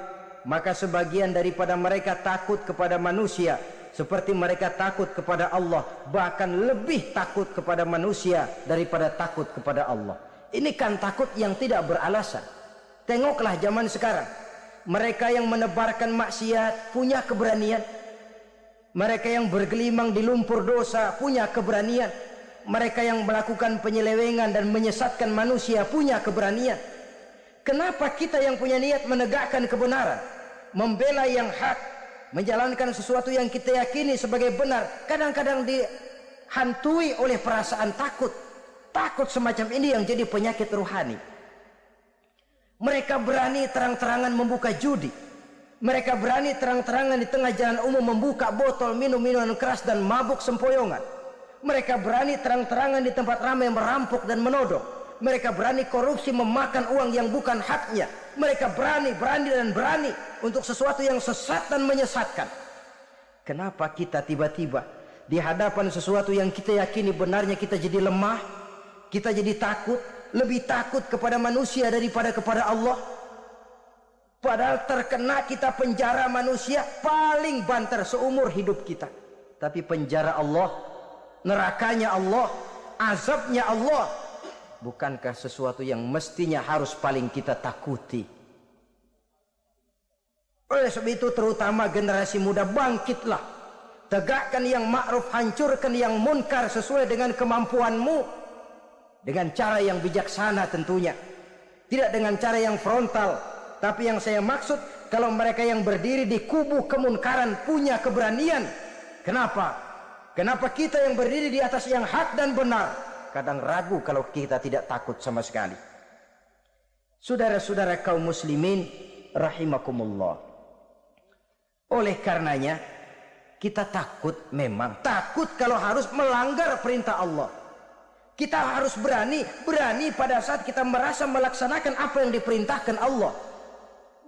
maka sebagian daripada mereka takut kepada manusia seperti mereka takut kepada Allah, bahkan lebih takut kepada manusia daripada takut kepada Allah. Ini kan takut yang tidak beralasan. Tengoklah zaman sekarang, mereka yang menebarkan maksiat punya keberanian, mereka yang bergelimang di lumpur dosa punya keberanian, mereka yang melakukan penyelewengan dan menyesatkan manusia punya keberanian. Kenapa kita yang punya niat menegakkan kebenaran, membela yang hak, menjalankan sesuatu yang kita yakini sebagai benar, kadang-kadang dihantui oleh perasaan takut? Takut semacam ini yang jadi penyakit rohani. Mereka berani terang-terangan membuka judi. Mereka berani terang-terangan di tengah jalan umum membuka botol minum minuman keras dan mabuk sempoyongan. Mereka berani terang-terangan di tempat ramai merampok dan menodong. Mereka berani korupsi, memakan uang yang bukan haknya. Mereka berani untuk sesuatu yang sesat dan menyesatkan. Kenapa kita tiba-tiba di hadapan sesuatu yang kita yakini benarnya kita jadi lemah, kita jadi takut, lebih takut kepada manusia daripada kepada Allah? Padahal terkena kita penjara manusia paling banter seumur hidup kita. Tapi penjara Allah, nerakanya Allah, azabnya Allah, bukankah sesuatu yang mestinya harus paling kita takuti? Oleh sebab itu terutama generasi muda, bangkitlah, tegakkan yang ma'ruf, hancurkan yang munkar sesuai dengan kemampuanmu, dengan cara yang bijaksana tentunya, tidak dengan cara yang frontal. Tapi yang saya maksud, kalau mereka yang berdiri di kubu kemunkaran punya keberanian, kenapa kita yang berdiri di atas yang hak dan benar kadang ragu kalau kita tidak takut sama sekali? Saudara-saudara kaum muslimin rahimakumullah, oleh karenanya kita takut, memang takut kalau harus melanggar perintah Allah, Kita harus berani pada saat kita merasa melaksanakan apa yang diperintahkan Allah.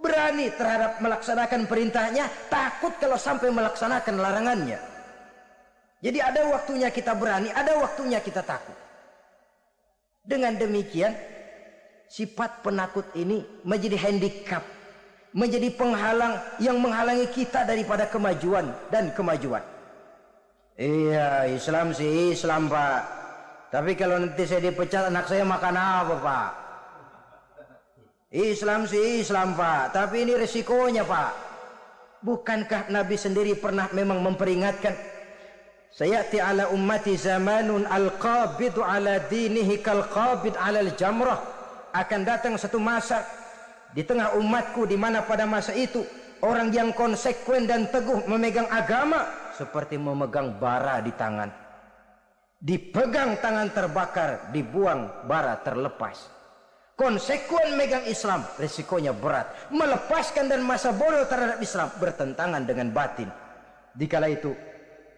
Berani terhadap melaksanakan perintahnya, takut kalau sampai melaksanakan larangannya. Jadi ada waktunya kita berani, ada waktunya kita takut. Dengan demikian, sifat penakut ini menjadi handicap, menjadi penghalang yang menghalangi kita daripada kemajuan dan kemajuan. Iya, Islam sih Islam, Pak. Tapi kalau nanti saya dipecat, anak saya makan apa, Pak? Islam sih Islam, Pak. Tapi ini resikonya, Pak. Bukankah Nabi sendiri pernah memang memperingatkan, sayati ala ummati zamanun al-qabidu ala dinihi kal-qabid ala al-jamrah. Akan datang satu masa di tengah umatku di mana pada masa itu orang yang konsekuen dan teguh memegang agama seperti memegang bara di tangan. Dipegang tangan terbakar, dibuang bara terlepas. Konsekuen megang Islam, resikonya berat. Melepaskan dan masa bodoh terhadap Islam bertentangan dengan batin. Dikala itu,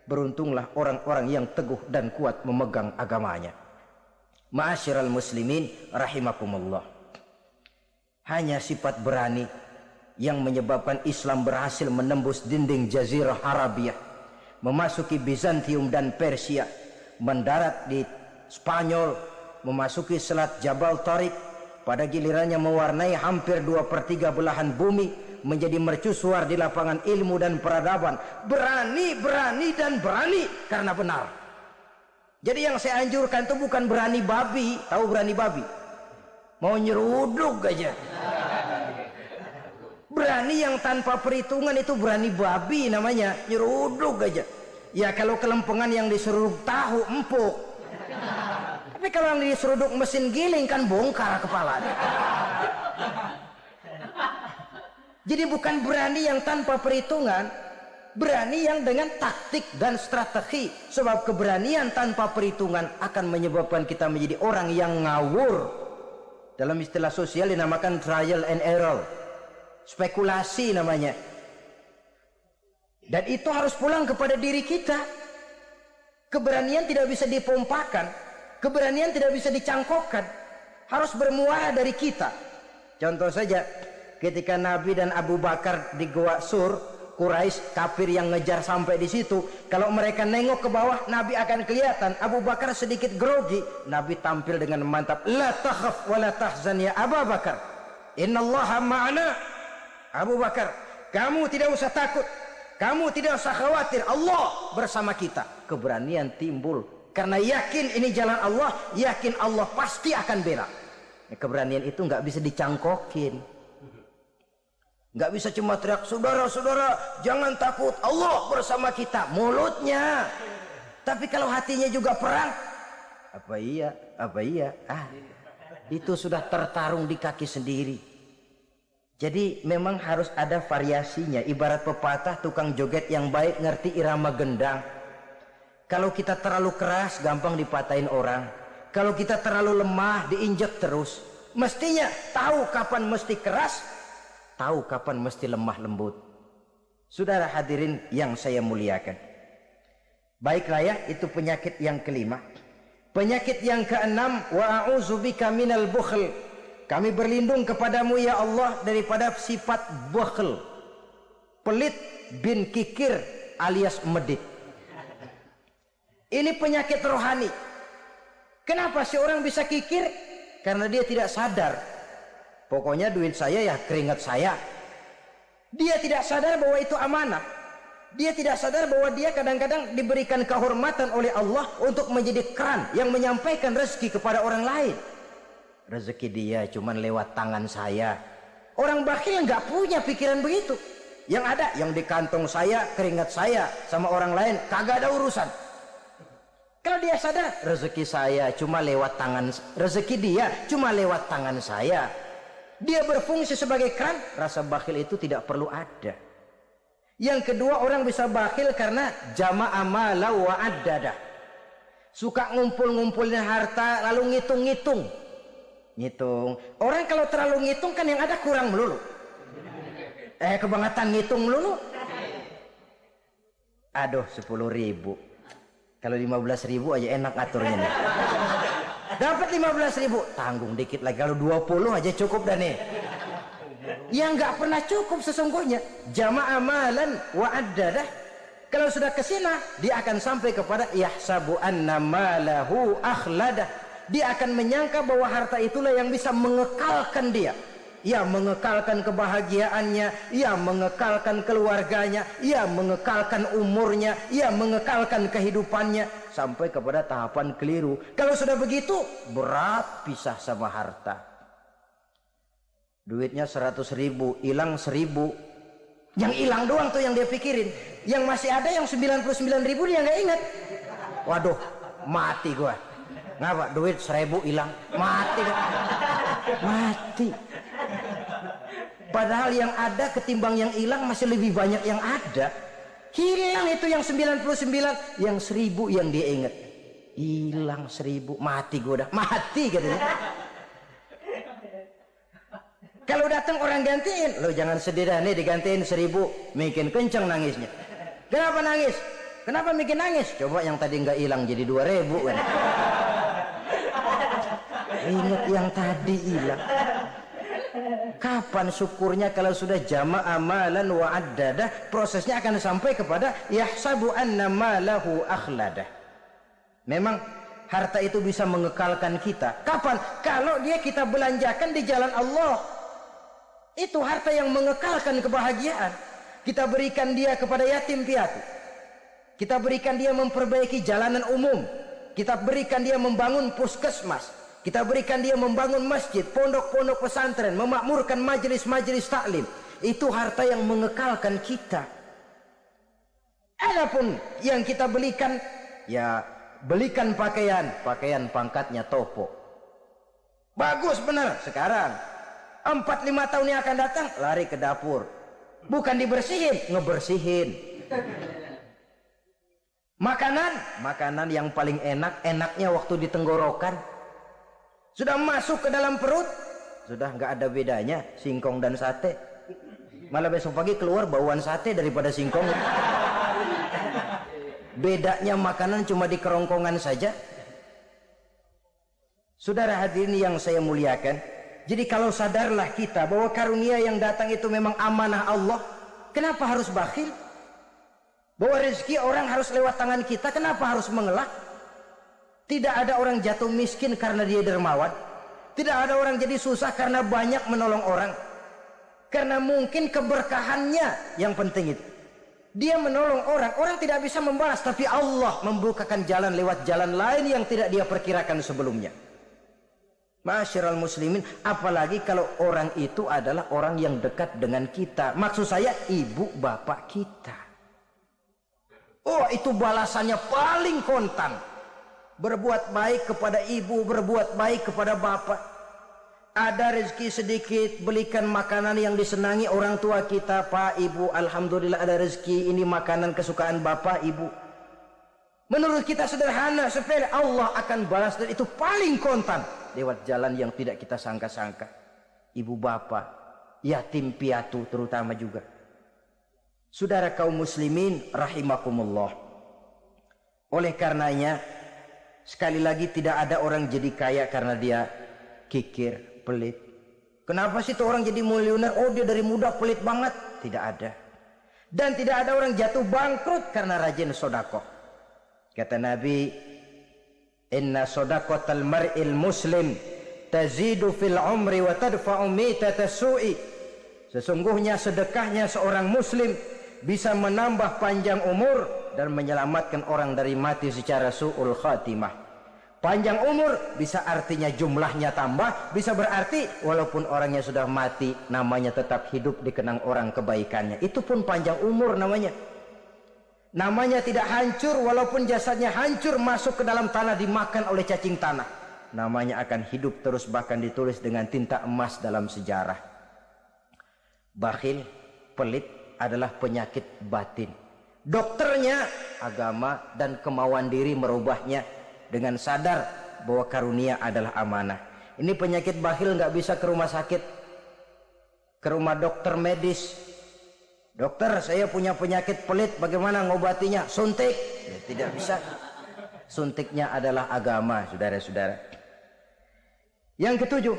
beruntunglah orang-orang yang teguh dan kuat memegang agamanya. Ma'asyiral muslimin rahimakumullah. Hanya sifat berani yang menyebabkan Islam berhasil menembus dinding Jazirah Arabia, memasuki Bizantium dan Persia, mendarat di Spanyol, memasuki Selat Jabal Tariq, pada gilirannya mewarnai hampir 2/3 belahan bumi, menjadi mercusuar di lapangan ilmu dan peradaban. Berani karena benar. Jadi yang saya anjurkan itu bukan berani babi. Tahu berani babi? Mau nyeruduk aja. Berani yang tanpa perhitungan itu berani babi namanya, nyeruduk aja. Ya kalau kelempengan yang diseruduk tahu empuk. Tapi kalau yang diseruduk mesin giling kan bongkar kepalanya. Jadi bukan berani yang tanpa perhitungan, berani yang dengan taktik dan strategi. Sebab keberanian tanpa perhitungan akan menyebabkan kita menjadi orang yang ngawur. Dalam istilah sosial dinamakan trial and error, spekulasi namanya. Dan itu harus pulang kepada diri kita. Keberanian tidak bisa dipompakan, keberanian tidak bisa dicangkokkan, harus bermuara dari kita. Contoh saja, ketika Nabi dan Abu Bakar di Gua Sur, Quraisy kafir yang ngejar sampai di situ, kalau mereka nengok ke bawah, Nabi akan kelihatan Abu Bakar sedikit grogi. Nabi tampil dengan mantap, la takhaf wa la tahzan ya Abu Bakar, innallaha ma'ana. Abu Bakar, kamu tidak usah takut, kamu tidak usah khawatir, Allah bersama kita. Keberanian timbul karena yakin ini jalan Allah, yakin Allah pasti akan bela. Keberanian itu nggak bisa dicangkokin, nggak bisa cuma teriak, saudara-saudara jangan takut, Allah bersama kita, mulutnya. Tapi kalau hatinya juga perang, apa iya, itu sudah tertarung di kaki sendiri. Jadi memang harus ada variasinya. Ibarat pepatah, tukang joget yang baik ngerti irama gendang. Kalau kita terlalu keras gampang dipatahin orang. Kalau kita terlalu lemah diinjek terus. Mestinya tahu kapan mesti keras, tahu kapan mesti lemah lembut. Saudara hadirin yang saya muliakan, baiklah ya, itu penyakit yang kelima. Penyakit yang keenam, wa a'udzubika minal bukhl. Kami berlindung kepadamu ya Allah daripada sifat bukhl, pelit bin kikir alias medit. Ini penyakit rohani. Kenapa sih orang bisa kikir? Karena dia tidak sadar. Pokoknya duit saya ya keringat saya. Dia tidak sadar bahwa itu amanah. Dia tidak sadar bahwa dia kadang-kadang diberikan kehormatan oleh Allah untuk menjadi keran yang menyampaikan rezeki kepada orang lain. Rezeki dia cuman lewat tangan saya. Orang bakhil nggak punya pikiran begitu. Yang ada yang di kantong saya, keringat saya, sama orang lain kagak ada urusan. Kalau dia sadar rezeki saya cuma lewat tangan, rezeki dia cuma lewat tangan saya, dia berfungsi sebagai keran, rasa bakhil itu tidak perlu ada. Yang kedua, orang bisa bakhil karena jama'a mala wa addada. Suka ngumpul-ngumpulin harta lalu ngitung-ngitung. Ngitung. Orang kalau terlalu ngitung kan yang ada kurang melulu. Kebangetan ngitung melulu. Aduh, 10.000. Kalau 15.000 aja enak aturnya nih. Dapat 15.000, tanggung dikit lagi, kalau 20 aja cukup dah nih. Yang nggak pernah cukup sesungguhnya. Jama'a malan wa addadah. Kalau sudah kesina, dia akan sampai kepada yahsabu anna malahu akhladah. Dia akan menyangka bahwa harta itulah yang bisa mengekalkan dia. Ya, mengekalkan kebahagiaannya, ya mengekalkan keluarganya, ya mengekalkan umurnya, ya mengekalkan kehidupannya sampai kepada tahapan keliru. Kalau sudah begitu, berat pisah sama harta. Duitnya 100.000, hilang 1.000. Yang hilang doang tuh yang dia pikirin. Yang masih ada yang 99.000 dia nggak ingat. Waduh, mati gua. Ngapa? Duit 1.000 hilang, mati gua. Mati. Padahal yang ada ketimbang yang hilang masih lebih banyak yang ada. Hilang itu yang 99, yang 1.000 yang dia ingat. Hilang 1.000, mati gua dah. Mati katanya. Kalau datang orang gantiin, lo jangan sedih dah nih, digantiin 1.000, makin kencang nangisnya. Kenapa nangis? Kenapa bikin nangis? Coba yang tadi nggak hilang jadi 2.000 kan. Ingat yang tadi hilang. Kapan syukurnya kalau sudah jama'a malan wa addadah? Prosesnya akan sampai kepada yahsabu anna malahu akhladah. Memang harta itu bisa mengekalkan kita. Kapan? Kalau dia kita belanjakan di jalan Allah. Itu harta yang mengekalkan kebahagiaan. Kita berikan dia kepada yatim piatu. Kita berikan dia memperbaiki jalanan umum. Kita berikan dia membangun puskesmas. Kita berikan dia membangun masjid, pondok-pondok pesantren, memakmurkan majelis-majelis taklim. Itu harta yang mengekalkan kita. Adapun yang kita belikan, ya belikan pakaian pangkatnya topo. Bagus benar. Sekarang 4-5 tahun yang akan datang, lari ke dapur. Bukan dibersihin, ngebersihin. Makanan yang paling enaknya waktu di tenggorokan. Sudah masuk ke dalam perut, sudah nggak ada bedanya singkong dan sate. Malah besok pagi keluar bauan sate daripada singkong. Bedanya makanan cuma di kerongkongan saja. Saudara hadirin yang saya muliakan, jadi kalau sadarlah kita bahwa karunia yang datang itu memang amanah Allah, kenapa harus bakhil? Bahwa rezeki orang harus lewat tangan kita, kenapa harus mengelak? Tidak ada orang jatuh miskin karena dia dermawan. Tidak ada orang jadi susah karena banyak menolong orang. Karena mungkin keberkahannya yang penting itu. Dia menolong orang, orang tidak bisa membalas, tapi Allah membukakan jalan lewat jalan lain yang tidak dia perkirakan sebelumnya. Ma'asyiral muslimin, apalagi kalau orang itu adalah orang yang dekat dengan kita. Maksud saya ibu bapak kita. Oh, itu balasannya paling kontan. Berbuat baik kepada ibu, berbuat baik kepada bapak. Ada rezeki sedikit, belikan makanan yang disenangi orang tua kita. Pak, ibu, alhamdulillah ada rezeki, ini makanan kesukaan bapak, ibu. Menurut kita sederhana, sepele, Allah akan balas, dan itu paling kontan lewat jalan yang tidak kita sangka-sangka. Ibu bapak, yatim piatu terutama juga. Saudara kaum muslimin rahimakumullah. Oleh karenanya, sekali lagi tidak ada orang jadi kaya karena dia kikir, pelit. Kenapa sih tuh orang jadi miliuner? Oh, dia dari muda pelit banget. Tidak ada. Dan tidak ada orang jatuh bangkrut karena rajin sedekah. Kata Nabi, inna sedaqatal mar'il muslim tazidu fil umri wa tadfa'u mitata su'i. Sesungguhnya sedekahnya seorang muslim bisa menambah panjang umur dan menyelamatkan orang dari mati secara su'ul khatimah. Panjang umur bisa artinya jumlahnya tambah, bisa berarti walaupun orangnya sudah mati, namanya tetap hidup dikenang orang kebaikannya. Itu pun panjang umur namanya. Namanya tidak hancur walaupun jasadnya hancur masuk ke dalam tanah dimakan oleh cacing tanah. Namanya akan hidup terus, bahkan ditulis dengan tinta emas dalam sejarah. Bakhil, pelit adalah penyakit batin. Dokternya agama dan kemauan diri merubahnya dengan sadar bahwa karunia adalah amanah. Ini penyakit bakhil nggak bisa ke rumah sakit, ke rumah dokter medis. Dokter, saya punya penyakit pelit, bagaimana ngobatinya? Suntik. Ya, tidak bisa. Suntiknya adalah agama, saudara-saudara. Yang ketujuh,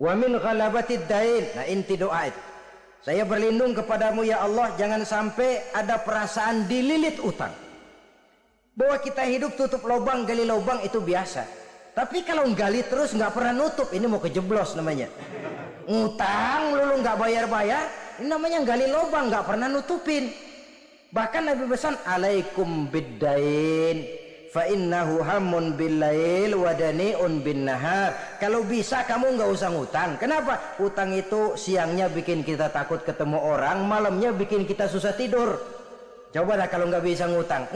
wa min ghalabatid dain. Nah, inti doa itu. Saya berlindung kepadamu ya Allah, jangan sampai ada perasaan dililit utang. Bahwa kita hidup tutup lubang, gali lubang itu biasa. Tapi kalau gali terus nggak pernah nutup, ini mau kejeblos namanya. Ngutang lulu nggak bayar-bayar, ini namanya gali lubang, nggak pernah nutupin. Bahkan Nabi pesan, alaikum biddain fa innahu hammun billail wa dani'un bin nahar. Kalau bisa kamu nggak usah ngutang. Kenapa? Utang itu siangnya bikin kita takut ketemu orang, malamnya bikin kita susah tidur. Coba dah kalau nggak bisa ngutang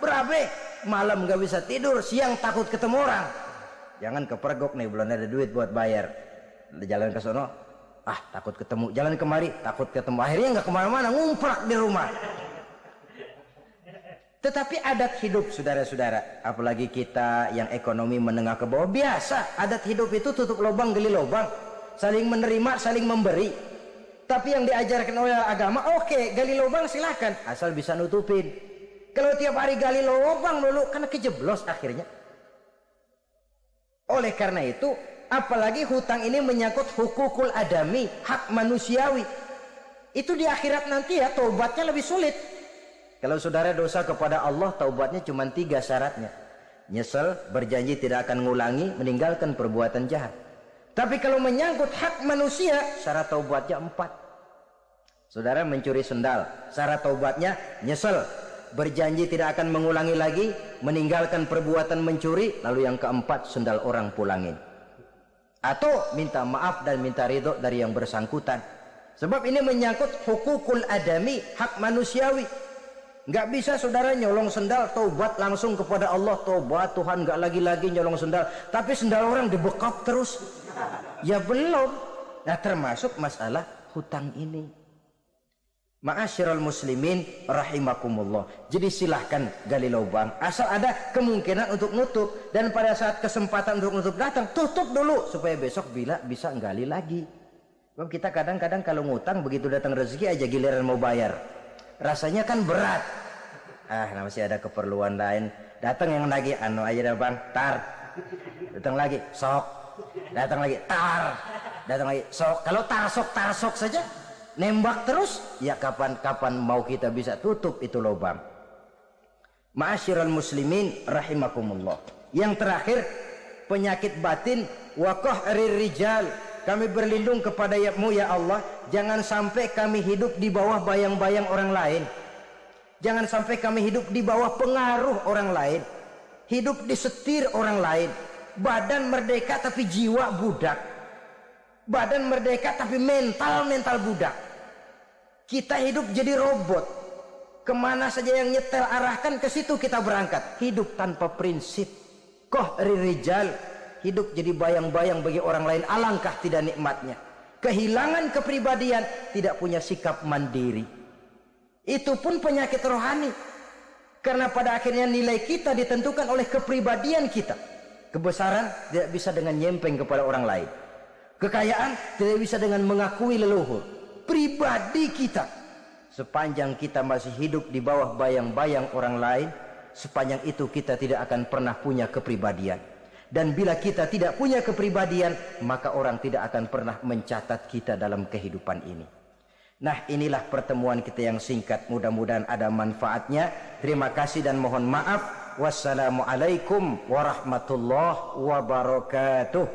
berabe, malam nggak bisa tidur, siang takut ketemu orang. Jangan kepergok nih, belum ada duit buat bayar. Jalan ke sono, takut ketemu. Jalan kemari, takut ketemu. Akhirnya nggak kemana-mana, ngumprak di rumah. Tetapi adat hidup saudara-saudara, apalagi kita yang ekonomi menengah ke bawah, biasa adat hidup itu tutup lubang gali lubang, saling menerima saling memberi. Tapi yang diajarkan oleh agama, oke, gali lubang silakan asal bisa nutupin. Kalau tiap hari gali lubang dulu kan kejeblos akhirnya. Oleh karena itu, apalagi hutang ini menyangkut hukukul adami, hak manusiawi, itu di akhirat nanti ya taubatnya lebih sulit. Kalau saudara dosa kepada Allah, taubatnya cuma 3 syaratnya. Nyesel, berjanji tidak akan ngulangi, meninggalkan perbuatan jahat. Tapi kalau menyangkut hak manusia, syarat taubatnya 4. Saudara mencuri sendal, syarat taubatnya nyesel, berjanji tidak akan mengulangi lagi, meninggalkan perbuatan mencuri, lalu yang keempat, sendal orang pulangin. Atau minta maaf dan minta ridho dari yang bersangkutan. Sebab ini menyangkut hukukul adami, hak manusiawi. Nggak bisa saudara nyolong sendal, taubat langsung kepada Allah, taubat Tuhan, nggak lagi-lagi nyolong sendal. Tapi sendal orang dibekap terus, ya belum. Nah, termasuk masalah hutang ini. Ma'asyiral muslimin rahimakumullah. Jadi silahkan gali lubang, asal ada kemungkinan untuk nutup. Dan pada saat kesempatan untuk nutup datang, tutup dulu supaya besok bila bisa gali lagi. Sebab kita kadang-kadang kalau ngutang, begitu datang rezeki aja giliran mau bayar, rasanya kan berat. Masih ada keperluan lain. Datang yang lagi, aja dah bang, tar. Datang lagi, sok. Datang lagi, tar. Datang lagi, sok. Kalau tar sok saja, nembak terus, ya kapan-kapan mau kita bisa tutup itu lubang. Ma'asyiral muslimin rahimakumullah. Yang terakhir, penyakit batin, waqah rijal. Kami berlindung kepada-Mu ya Allah, jangan sampai kami hidup di bawah bayang-bayang orang lain. Jangan sampai kami hidup di bawah pengaruh orang lain. Hidup disetir orang lain. Badan merdeka tapi jiwa budak. Badan merdeka tapi mental budak. Kita hidup jadi robot. Kemana saja yang nyetel arahkan, ke situ kita berangkat. Hidup tanpa prinsip. Qahri rijal. Hidup jadi bayang-bayang bagi orang lain, alangkah tidak nikmatnya. Kehilangan kepribadian, tidak punya sikap mandiri. Itu pun penyakit rohani. Karena pada akhirnya nilai kita ditentukan oleh kepribadian kita. Kebesaran tidak bisa dengan nyempeng kepada orang lain. Kekayaan tidak bisa dengan mengakui leluhur. Pribadi kita, sepanjang kita masih hidup di bawah bayang-bayang orang lain, sepanjang itu kita tidak akan pernah punya kepribadian. Dan bila kita tidak punya kepribadian, maka orang tidak akan pernah mencatat kita dalam kehidupan ini. Nah, inilah pertemuan kita yang singkat. Mudah-mudahan ada manfaatnya. Terima kasih dan mohon maaf. Wassalamualaikum warahmatullahi wabarakatuh.